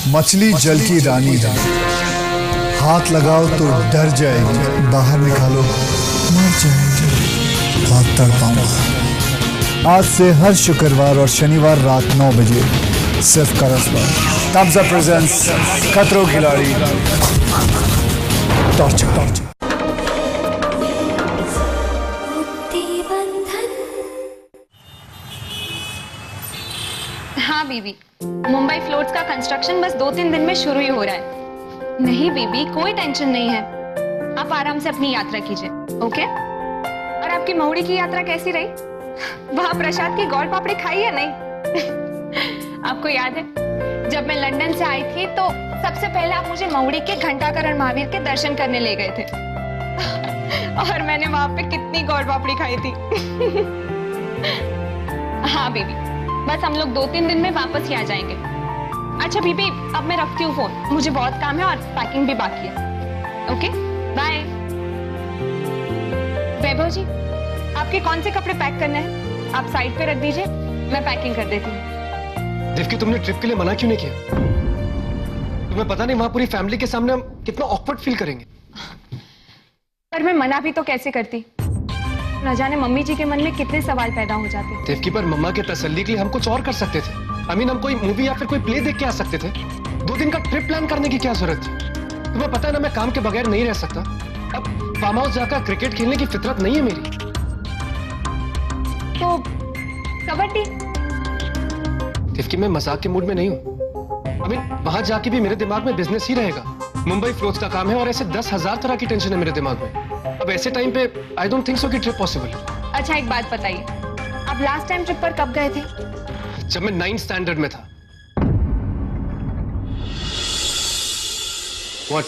मछली जल की रानी है, हाथ लगाओ तो डर जाएगी, बाहर निकालो मर जाएगी। बहुत तड़पाऊंगा। आज से हर शुक्रवार और शनिवार रात 9 बजे सिर्फ करस पर थम्स अप प्रेजेंट्स खतरों खिलाड़ी टॉर्चर। हाँ बीबी, मुंबई फ्लोट्स का कंस्ट्रक्शन बस 2-3 दिन में शुरू ही हो रहा है। नहीं बीबी, कोई टेंशन नहीं है, आप आराम से अपनी यात्रा कीजिए, ओके? और आपकी महुड़ी की यात्रा कैसी रही? वहाँ प्रसाद की गोल पापड़ी खाई या नहीं? आपको याद है जब मैं लंदन से आई थी तो सबसे पहले आप मुझे महुड़ी के घंटाकरण महावीर के दर्शन करने ले गए थे और मैंने वहां पे कितनी गोल पापड़ी खाई थी। हाँ बीबी, बस हम लोग 2-3 दिन में वापस ही आ जाएंगे। अच्छा बीबी, अब मैं रखती हूँ फोन, मुझे बहुत काम है और पैकिंग भी बाकी है। Okay bye. वैभव जी, आपके कौन से कपड़े पैक करने हैं आप साइड पे रख दीजिए, मैं पैकिंग कर देती हूँ। देवकी, तुमने ट्रिप के लिए मना क्यों नहीं किया? तुम्हें पता नहीं वहां पूरी फैमिली के सामने हम कितना ऑकवर्ड फील करेंगे। पर मैं मना भी तो कैसे करती, न जाने मम्मी जी के मन में कितने सवाल पैदा हो जाते। देवकी, पर मम्मा के तसल्ली के लिए हम कुछ और कर सकते थे। हम कोई मूवी या फिर कोई प्ले देख के आ सकते थे। 2 दिन का ट्रिप प्लान करने की क्या जरूरत थी? तुम्हें पता है ना, मैं काम के बगैर नहीं रह सकता। अब फार्म हाउस जाकर क्रिकेट खेलने की फितरत नहीं है मेरी। तो कबड्डी? देवकी, मैं मजाक के मूड में नहीं हूँ। वहां जाके भी मेरे दिमाग में बिजनेस ही रहेगा। मुंबई फ्लोट्स का काम है और ऐसे 10,000 तरह की टेंशन है मेरे दिमाग में। अब ऐसे टाइम पे आई डोंट थिंक सो कि ट्रिप पॉसिबल है। अच्छा एक बात बताइए, आप लास्ट टाइम ट्रिप पर कब गए थे? जब मैं 9th स्टैंडर्ड में था। What?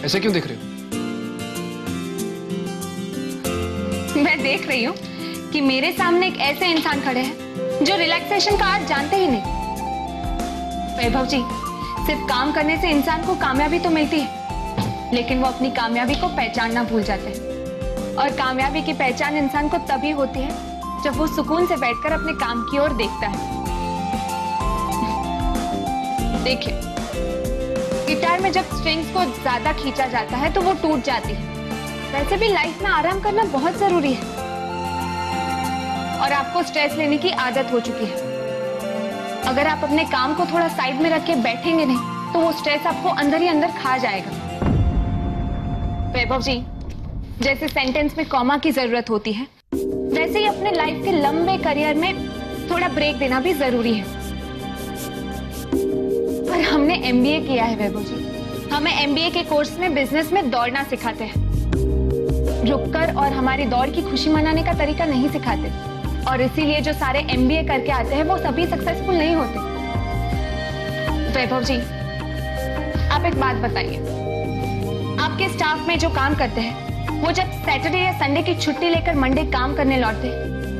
ऐसे क्यों देख रहे हो? मैं देख रही हूँ कि मेरे सामने एक ऐसे इंसान खड़े हैं जो रिलैक्सेशन का अर्थ जानते ही नहीं। वैभव जी, सिर्फ काम करने से इंसान को कामयाबी तो मिलती है, लेकिन वो अपनी कामयाबी को पहचानना भूल जाते हैं। और कामयाबी की पहचान इंसान को तभी होती है जब वो सुकून से बैठकर अपने काम की ओर देखता है। देखिए, गिटार में जब स्ट्रिंग्स को ज्यादा खींचा जाता है तो वो टूट जाती है। वैसे भी लाइफ में आराम करना बहुत जरूरी है और आपको स्ट्रेस लेने की आदत हो चुकी है। अगर आप अपने काम को थोड़ा साइड में रख के बैठेंगे नहीं तो वो स्ट्रेस आपको अंदर ही अंदर खा जाएगा। वैभव जी, जैसे सेंटेंस में कॉमा की जरूरत होती है, वैसे ही अपने लाइफ के लंबे करियर में थोड़ा ब्रेक देना भी जरूरी है। पर हमने एमबीए किया है वैभव जी, हमें एमबीए के कोर्स में बिजनेस में दौड़ना सिखाते हैं, रुककर और हमारी दौड़ की खुशी मनाने का तरीका नहीं सिखाते। और इसीलिए जो सारे एमबीए करके आते हैं वो सभी सक्सेसफुल नहीं होते। वैभव जी, आप एक बात बताइए, आपके स्टाफ में जो काम करते हैं वो जब सैटरडे या संडे की छुट्टी लेकर मंडे काम करने लौटते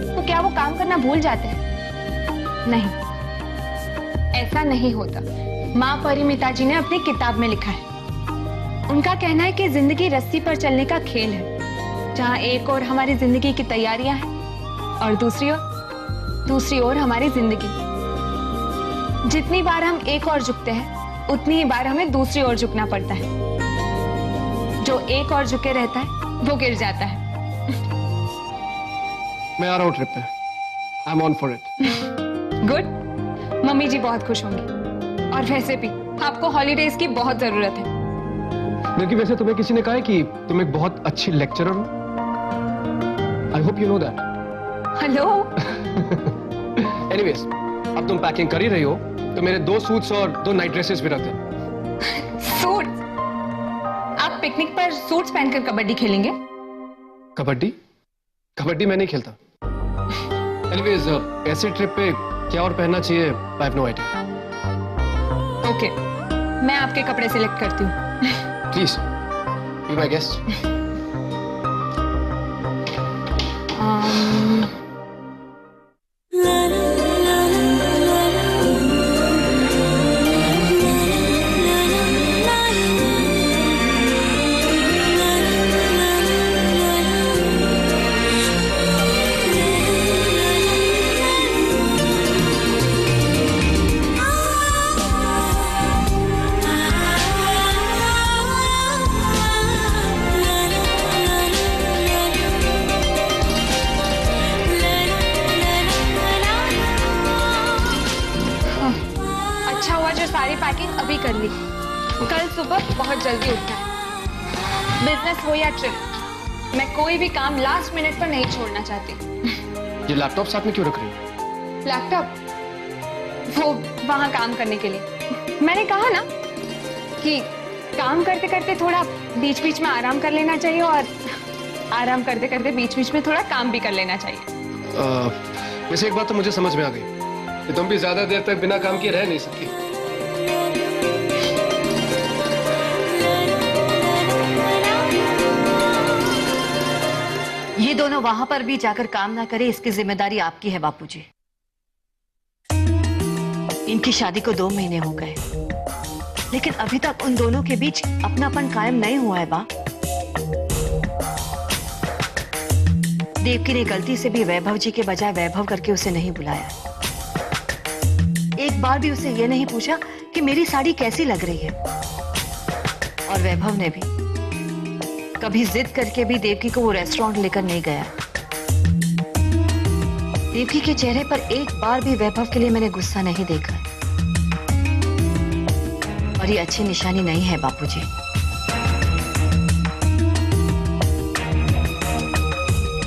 तो क्या वो काम करना भूल जाते हैं? नहीं, ऐसा नहीं होता। माँ परिमिता जी ने अपनी किताब में लिखा है, उनका कहना है कि जिंदगी रस्सी पर चलने का खेल है, जहाँ एक ओर हमारी जिंदगी की तैयारियां हैं और दूसरी ओर हमारी जिंदगी। जितनी बार हम एक ओर झुकते हैं उतनी ही बार हमें दूसरी ओर झुकना पड़ता है। जो एक ओर झुके रहता है वो गिर जाता है। मैं आ रहा हूँ ट्रिप पे। I am on for it. Good, mummy ji बहुत खुश होंगी। और वैसे भी आपको हॉलीडेज की बहुत जरूरत है। लेकिन वैसे तुम्हें किसी ने कहा है कि तुम एक बहुत अच्छी लेक्चरर हो। I hope you know that. Hello. Anyways, अब तुम पैकिंग कर ही रही हो तो मेरे 2 सूट्स और 2 नाइट ड्रेसेस भी रखते हैं। सूट? आप पिकनिक पर सूट्स पहनकर कबड्डी खेलेंगे? कबड्डी? कबड्डी मैं नहीं खेलता। एनीवेज, ऐसे ट्रिप पे क्या और पहनना चाहिए, I have no idea. Okay, मैं आपके कपड़े सिलेक्ट करती हूँ। Please be my guest. Watch और सारी पैकिंग अभी कर ली। कल सुबह बहुत जल्दी उठना है। बिजनेस हो या ट्रिप, मैं कोई भी काम लास्ट मिनट पर नहीं छोड़ना चाहती। ये लैपटॉप साथ में क्यों रख रही हो? लैपटॉप वो वहां काम करने के लिए। मैंने कहा ना कि काम करते करते थोड़ा बीच बीच में आराम कर लेना चाहिए और आराम करते करते बीच बीच में थोड़ा काम भी कर लेना चाहिए। वैसे एक बात तो मुझे समझ में आ गई कि तुम भी ज्यादा देर तक बिना काम किए रह नहीं सकती। ये दोनों वहां पर भी जाकर काम ना करे, इसकी जिम्मेदारी आपकी है बापूजी। इनकी शादी को 2 महीने हो गए, लेकिन अभी तक उन दोनों के बीच अपनापन कायम नहीं हुआ है बा। देवकी ने गलती से भी वैभव जी के बजाय वैभव करके उसे नहीं बुलाया। एक बार भी उसे यह नहीं पूछा कि मेरी साड़ी कैसी लग रही है। और वैभव ने भी कभी जिद करके भी देवकी को वो रेस्टोरेंट लेकर नहीं गया। देवकी के चेहरे पर एक बार भी वैभव के लिए मैंने गुस्सा नहीं देखा, और ये अच्छी निशानी नहीं है बापूजी।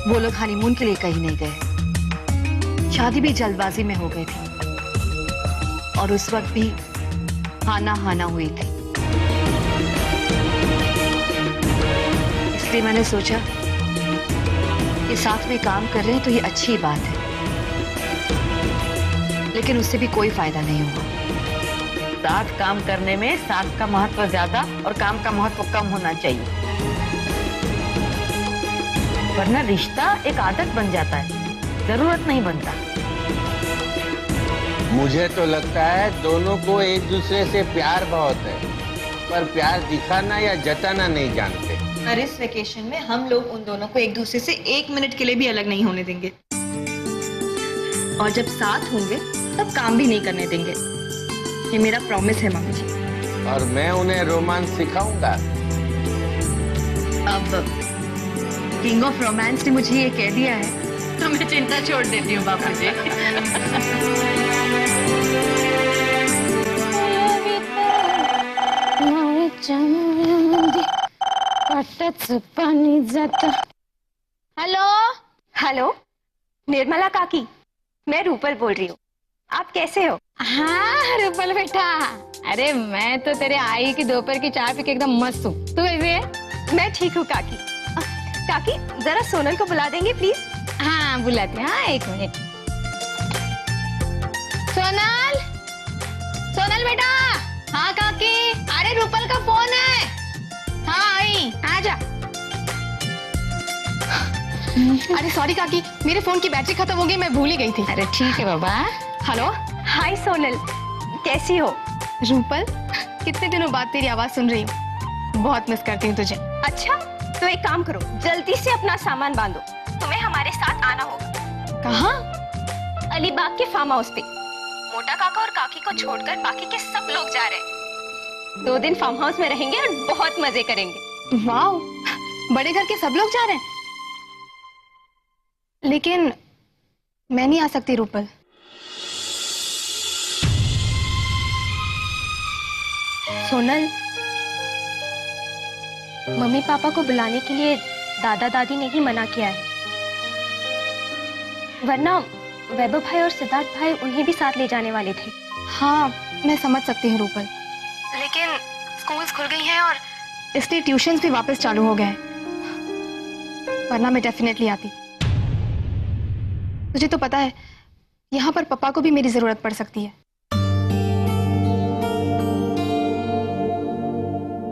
वो लोग हनीमून के लिए कहीं नहीं गए, शादी भी जल्दबाजी में हो गई थी और उस वक्त भी हाना हाना हुई थी। इसलिए मैंने सोचा कि साथ में काम कर रहे हैं तो ये अच्छी बात है, लेकिन उससे भी कोई फायदा नहीं हुआ। साथ काम करने में साथ का महत्व ज्यादा और काम का महत्व कम होना चाहिए, वरना रिश्ता एक आदत बन जाता है, जरूरत नहीं बनता। मुझे तो लगता है दोनों को एक दूसरे से प्यार बहुत है, पर प्यार दिखाना या जताना नहीं जानते। और इस वेकेशन में हम लोग उन दोनों को एक दूसरे से 1 मिनट के लिए भी अलग नहीं होने देंगे, और जब साथ होंगे तब काम भी नहीं करने देंगे। ये मेरा प्रॉमिस है मम्मी जी। और मैं उन्हें रोमांस सिखाऊंगा। अब किंग ऑफ रोमांस ने मुझे ये कह दिया है तो मैं चिंता छोड़ देती हूँ बापूजी। हेलो हेलो, निर्मला काकी, मैं रूपल बोल रही हूँ। आप कैसे हो? हाँ रूपल बेटा, अरे मैं तो तेरे आई की दोपहर की चाय पी के एकदम मस्त हूँ। तू कैसे है? मैं ठीक हूँ काकी। काकी जरा सोनल को बुला देंगे प्लीज? हाँ बुलाते हैं, हाँ 1 मिनट। सोनल, सोनल बेटा। हाँ काकी, अरे रूपल का फोन है। हाँ आई, आजा। अरे सॉरी काकी, मेरे फोन की बैटरी खत्म हो गई, मैं भूल ही गई थी। अरे ठीक है बाबा। हेलो, हाय सोनल, कैसी हो? रूपल, कितने दिनों बाद तेरी आवाज सुन रही हूँ, बहुत मिस करती हूँ तुझे। अच्छा, तो एक काम करो, जल्दी से अपना सामान बांधो, तुम्हें हमारे साथ आना होगा। कहाँ? अलीबाग के फार्म हाउस पे। मोटा काका और काकी को छोड़कर बाकी के सब लोग जा रहे हैं। 2 दिन फार्म हाउस में रहेंगे और बहुत मजे करेंगे। वाह, बड़े घर के सब लोग जा रहे हैं। लेकिन मैं नहीं आ सकती रूपल। सोनल, मम्मी पापा को बुलाने के लिए दादा दादी ने ही मना किया है, वरना वैभव भाई और सिद्धार्थ भाई उन्हें भी साथ ले जाने वाले थे। हाँ, मैं समझ सकती हूँ रूपल, लेकिन स्कूल्स खुल गई हैं और इसलिए ट्यूशंस भी वापस चालू हो गए हैं, वरना मैं डेफिनेटली आती। तुझे तो पता है यहाँ पर पापा को भी मेरी जरूरत पड़ सकती है।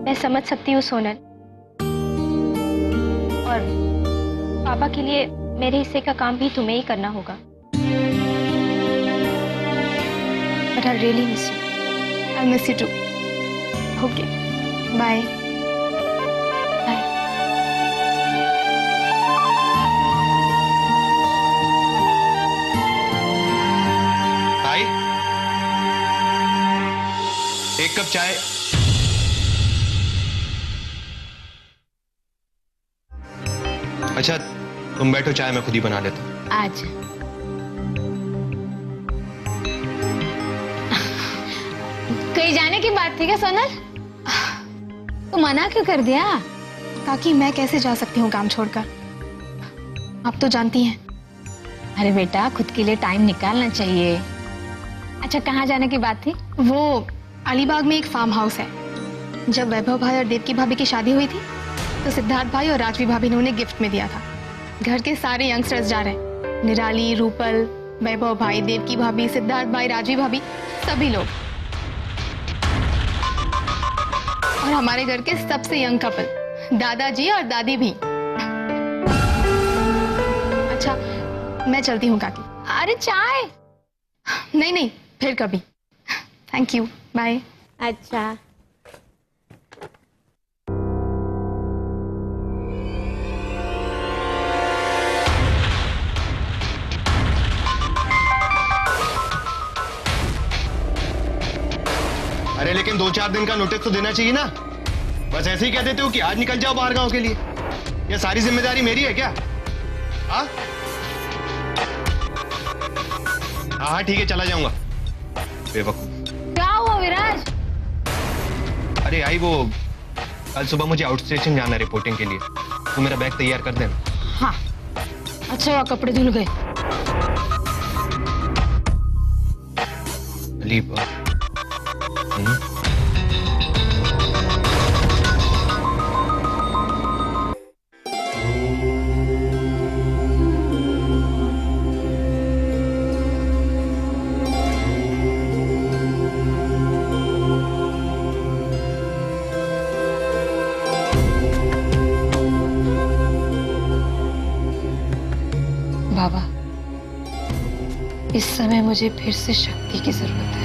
मैं समझ सकती हूँ सोनल, और पापा के लिए मेरे हिस्से का काम भी तुम्हें ही करना होगा। But I really miss you. I'll miss you too. Okay. Bye. Bye. I, 1 cup चाय। अच्छा तुम बैठो, चाय मैं खुद ही बना लेता हूँ। आज कहीं जाने की बात थी क्या सोनल? तू मना क्यों कर दिया? काकी मैं कैसे जा सकती हूँ काम छोड़कर? आप तो जानती हैं। अरे बेटा, खुद के लिए टाइम निकालना चाहिए। अच्छा, कहाँ जाने की बात थी? वो अलीबाग में एक फार्म हाउस है। जब वैभव भाई और देवकी भाभी की शादी हुई थी तो सिद्धार्थ भाई और राजवी भाभी ने उन्हें गिफ्ट में दिया था। घर के सारे यंगस्टर्स जा रहे हैं, निराली, रूपल, वैभव भाई, देवकी भाभी, सिद्धार्थ भाई, राजवी भाभी, सभी लोग। और हमारे घर के सबसे यंग कपल दादाजी और दादी भी। अच्छा, मैं चलती हूँ काकी। अरे चाय? नहीं नहीं, फिर कभी। Thank you, bye. अच्छा। अरे लेकिन 2-4 दिन का नोटिस तो देना चाहिए ना। बस ऐसे ही कह देते हो कि आज निकल जाओ बाहर गांव के लिए। ये सारी जिम्मेदारी मेरी है क्या? हाँ हाँ ठीक है, चला जाऊंगा। बेवकूफ। क्या हुआ विराज? अरे आई वो कल सुबह मुझे आउट स्टेशन जाना है रिपोर्टिंग के लिए, तो मेरा बैग तैयार कर देना। हाँ। अच्छा हुआ कपड़े धुल गए। बाबा, इस समय मुझे फिर से शक्ति की जरूरत है।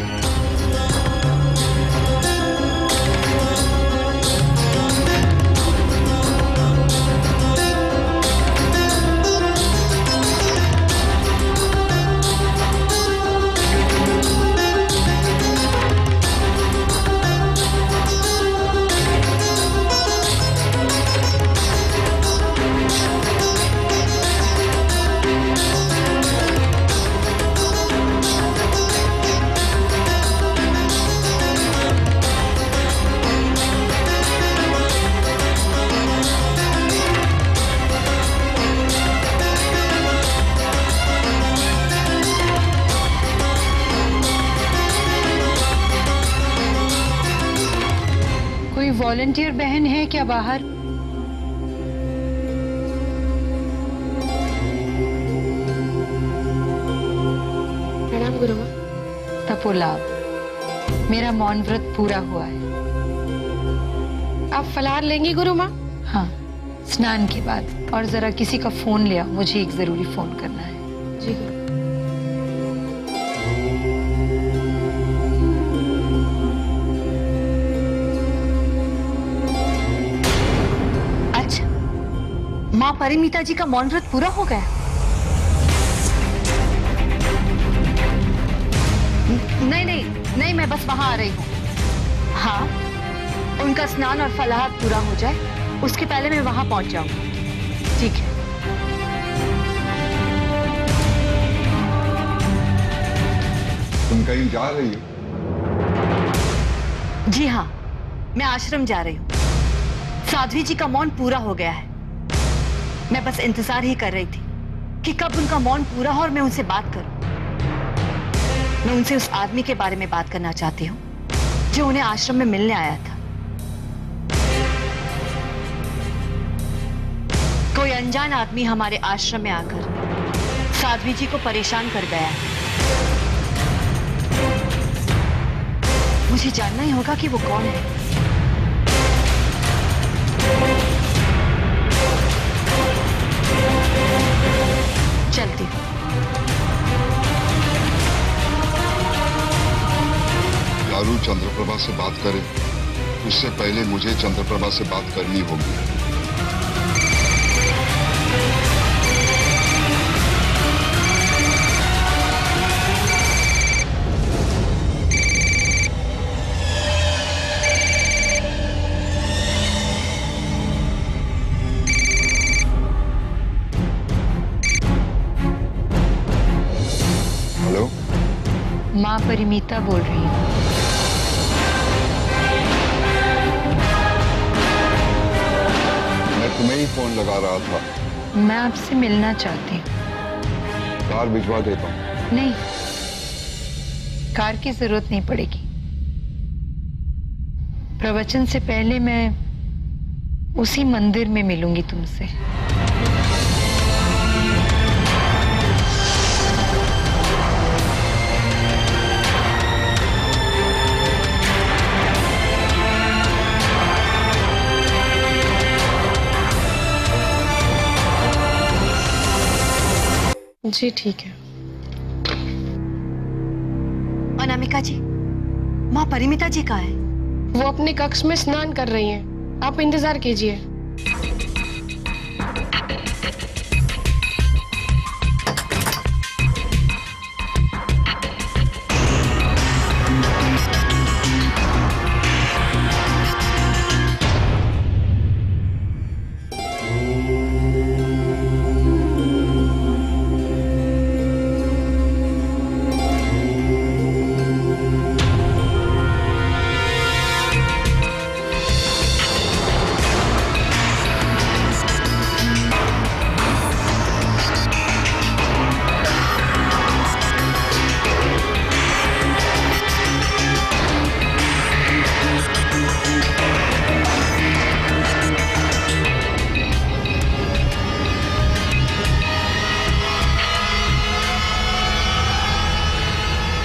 वॉलंटियर बहन है क्या बाहर? प्रणाम गुरुमा। तपोलाभ, मेरा मौन व्रत पूरा हुआ है। आप फलाहार लेंगी गुरुमा? हाँ, स्नान के बाद। और जरा किसी का फोन ले आओ, मुझे एक जरूरी फोन करना है। जी गुरु। माँ परिमीता जी का मौन व्रत पूरा हो गया? नहीं नहीं नहीं, मैं बस वहां आ रही हूँ। हाँ, उनका स्नान और फलाहार पूरा हो जाए उसके पहले मैं वहां पहुंच जाऊंगी। ठीक है। तुम कहीं जा रही हो? जी हाँ, मैं आश्रम जा रही हूँ। साध्वी जी का मौन पूरा हो गया है। मैं बस इंतजार ही कर रही थी कि कब उनका मौन पूरा हो और मैं उनसे बात करूं। मैं उनसे उस आदमी के बारे में बात करना चाहती हूँ जो उन्हें आश्रम में मिलने आया था। कोई अनजान आदमी हमारे आश्रम में आकर साध्वी जी को परेशान कर गया है। मुझे जानना ही होगा कि वो कौन है। चलती हूँ। लालू चंद्रप्रभा से बात करे उससे पहले मुझे चंद्रप्रभा से बात करनी होगी। माँ परिमीता बोल रही हूँ। तुम्हें ही फोन लगा रहा था। मैं आपसे मिलना चाहती हूँ। कार भिजवा देता हूँ। नहीं, कार की जरूरत नहीं पड़ेगी। प्रवचन से पहले मैं उसी मंदिर में मिलूंगी तुमसे। जी ठीक है। अनामिका जी, माँ परिमिता जी कहाँ है? वो अपने कक्ष में स्नान कर रही हैं। आप इंतजार कीजिए।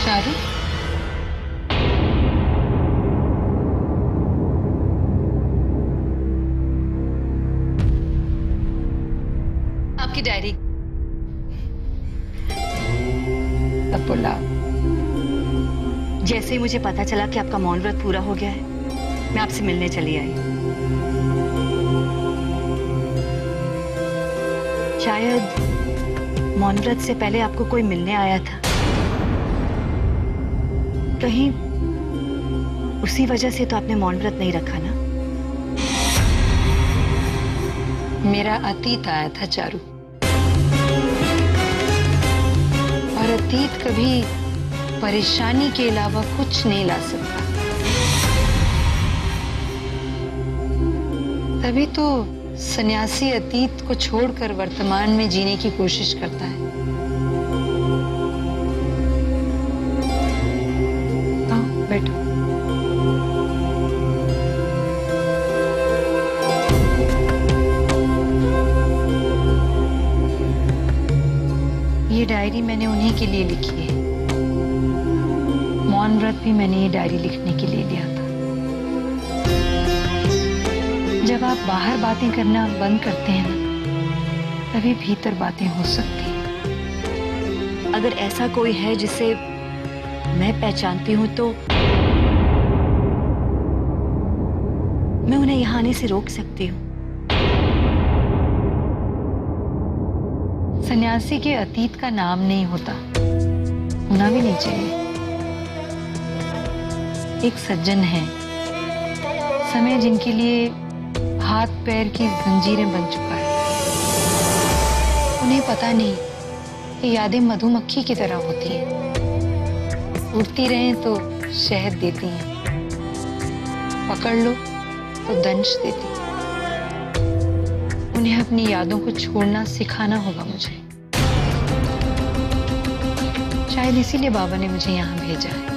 चारू, आपकी डायरी। अब बुलाओ। जैसे ही मुझे पता चला कि आपका मौन व्रत पूरा हो गया है, मैं आपसे मिलने चली आई। शायद मौन व्रत से पहले आपको कोई मिलने आया था। कहीं उसी वजह से तो आपने मौन व्रत नहीं रखा ना? मेरा अतीत आया था चारू, और अतीत कभी परेशानी के अलावा कुछ नहीं ला सकता। तभी तो सन्यासी अतीत को छोड़कर वर्तमान में जीने की कोशिश करता है। आओ बैठो। ये डायरी मैंने उन्हीं के लिए लिखी है। मौन व्रत भी मैंने ये डायरी लिखने के लिए लिया था। जब आप बाहर बातें करना बंद करते हैं ना, तभी भीतर बातें हो सकती हैं। अगर ऐसा कोई है जिसे मैं पहचानती हूं तो मैं उन्हें यहां आने से रोक सकती हूँ। सन्यासी के अतीत का नाम नहीं होता, होना भी नहीं चाहिए। एक सज्जन है, समय जिनके लिए हाथ पैर की जंजीरें बन चुका है। उन्हें पता नहीं कि यादें मधुमक्खी की तरह होती हैं। उड़ती रहें तो शहद देती हैं, पकड़ लो तो दंश देती हैं। उन्हें अपनी यादों को छोड़ना सिखाना होगा मुझे। शायद इसीलिए बाबा ने मुझे यहाँ भेजा है।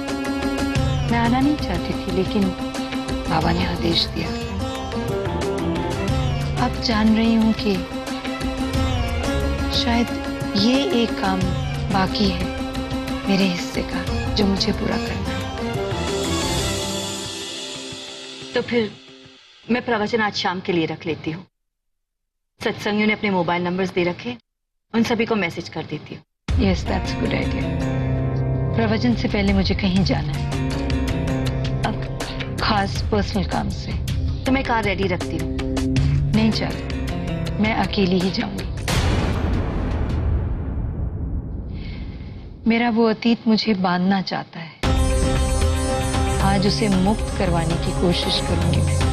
मैं आना नहीं चाहती थी, लेकिन बाबा ने आदेश दिया। अब जान रही हूं कि शायद ये एक काम बाकी है मेरे हिस्से का, जो मुझे पूरा करना है। तो फिर मैं प्रवचन आज शाम के लिए रख लेती हूँ। सत्संगियों ने अपने मोबाइल नंबर्स दे रखे, उन सभी को मैसेज कर देती हूँ। Yes, that's good idea. प्रवचन से पहले मुझे कहीं जाना है, अब खास पर्सनल काम से। तो मैं कार रेडी रखती हूँ। नहीं चल, मैं अकेली ही जाऊंगी। मेरा वो अतीत मुझे बांधना चाहता है। आज उसे मुक्त करवाने की कोशिश करूंगी मैं।